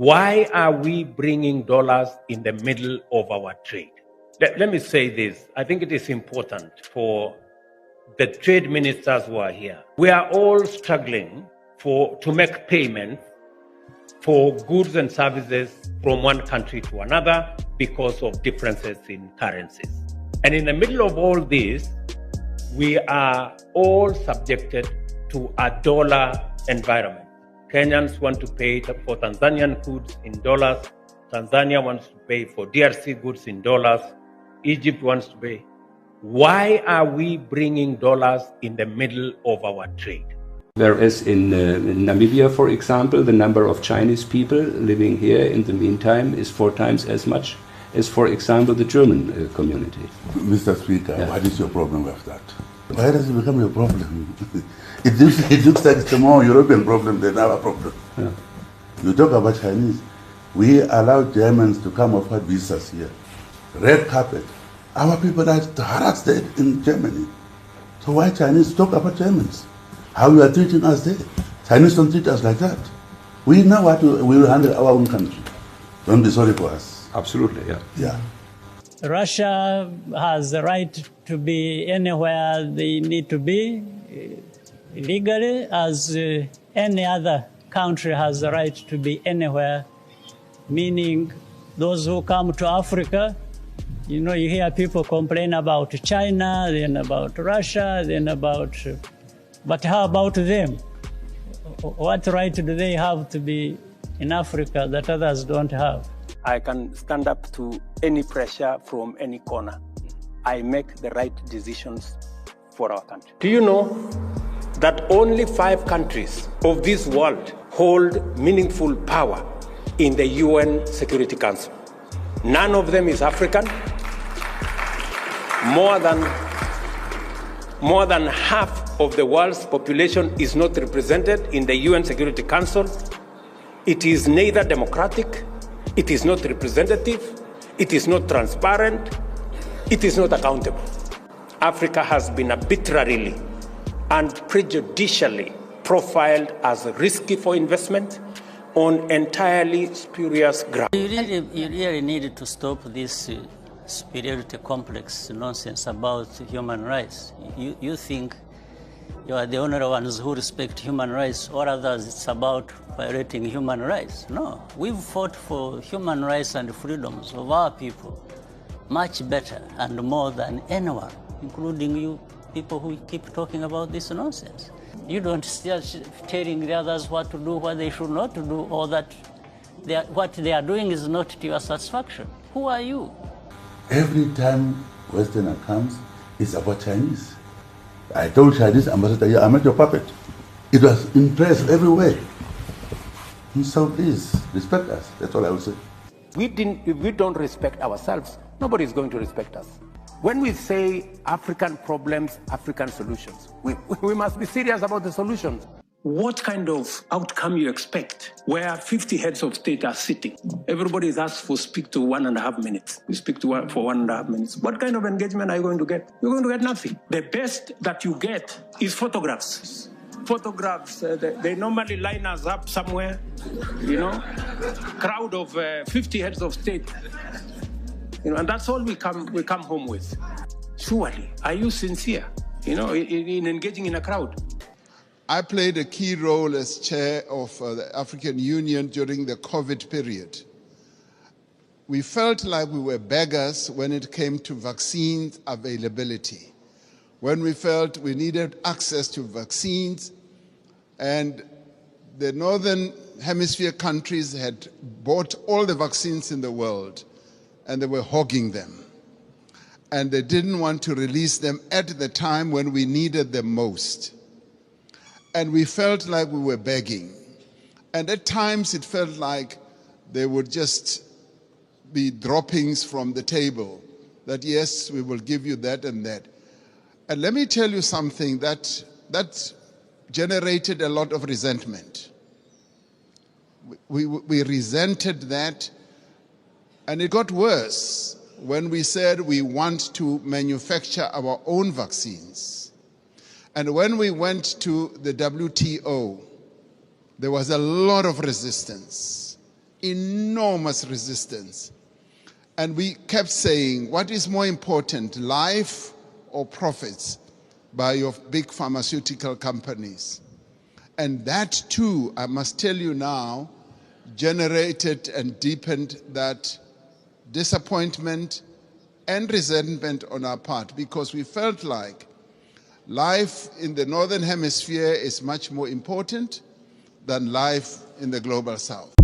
Why are we bringing dollars in the middle of our trade? Let me say this. I think it is important for the trade ministers who are here. We are all struggling to make payments for goods and services from one country to another because of differences in currencies. And in the middle of all this, we are all subjected to a dollar environment. Kenyans want to pay for Tanzanian goods in dollars. Tanzania wants to pay for DRC goods in dollars. Egypt wants to pay. Why are we bringing dollars in the middle of our trade? Whereas in Namibia, for example, the number of Chinese people living here in the meantime is 4 times as much as, for example, the German community. Mr. Speaker, yeah. What is your problem with that? Why does it become your problem? It looks like it's a more European problem than our problem. Yeah. You talk about Chinese. We allow Germans to come offer visas here. Red carpet. Our people are harassed in Germany. So why Chinese talk about Germans? How you are treating us there? Chinese don't treat us like that. We know what we will handle our own country. Don't be sorry for us. Absolutely, yeah. Yeah. Russia has the right to be anywhere they need to be legally, as any other country has the right to be anywhere, meaning those who come to Africa, you know, you hear people complain about China, then about Russia, then about, but how about them? What right do they have to be in Africa that others don't have? I can stand up to any pressure from any corner. I make the right decisions for our country. Do you know that only 5 countries of this world hold meaningful power in the UN Security Council? None of them is African. More than half of the world's population is not represented in the UN Security Council. It is neither democratic, it is not representative, it is not transparent, it is not accountable. Africa has been arbitrarily and prejudicially profiled as risky for investment on entirely spurious grounds. You really need to stop this superiority complex nonsense about human rights. You think you are the only ones who respect human rights, or others it's about violating human rights. No, we've fought for human rights and freedoms of our people much better and more than anyone, including you people who keep talking about this nonsense. You don't start telling the others what to do, what they should not do, or that what they are doing is not to your satisfaction. Who are you? Every time Westerner comes, it's about Chinese. I told Chinese ambassador, yeah, I'm not your puppet. It was impressed everywhere. And so please, respect us. That's all I will say. If we don't respect ourselves, nobody is going to respect us. When we say African problems, African solutions, we must be serious about the solutions. What kind of outcome you expect where 50 heads of state are sitting? Everybody is asked for speak to 1.5 minutes. You speak to for 1.5 minutes. What kind of engagement are you going to get? You're going to get nothing. The best that you get is photographs. Photographs, they normally line us up somewhere, you know, crowd of 50 heads of state. You know, and that's all we come home with. Surely, are you sincere, you know, in engaging in a crowd? I played a key role as chair of the African Union during the COVID period. We felt like we were beggars when it came to vaccine availability, when we felt we needed access to vaccines, and the Northern Hemisphere countries had bought all the vaccines in the world, and they were hogging them. And they didn't want to release them at the time when we needed them most. And we felt like we were begging. And at times it felt like they would just be droppings from the table, that yes, we will give you that and that. And let me tell you something that generated a lot of resentment. We resented that, and it got worse when we said we want to manufacture our own vaccines. And when we went to the WTO, there was a lot of resistance. enormous resistance. And we kept saying, what is more important, life or profits by your big pharmaceutical companies? And that too, I must tell you now, generated and deepened that disappointment and resentment on our part, because we felt like life in the Northern Hemisphere is much more important than life in the global South.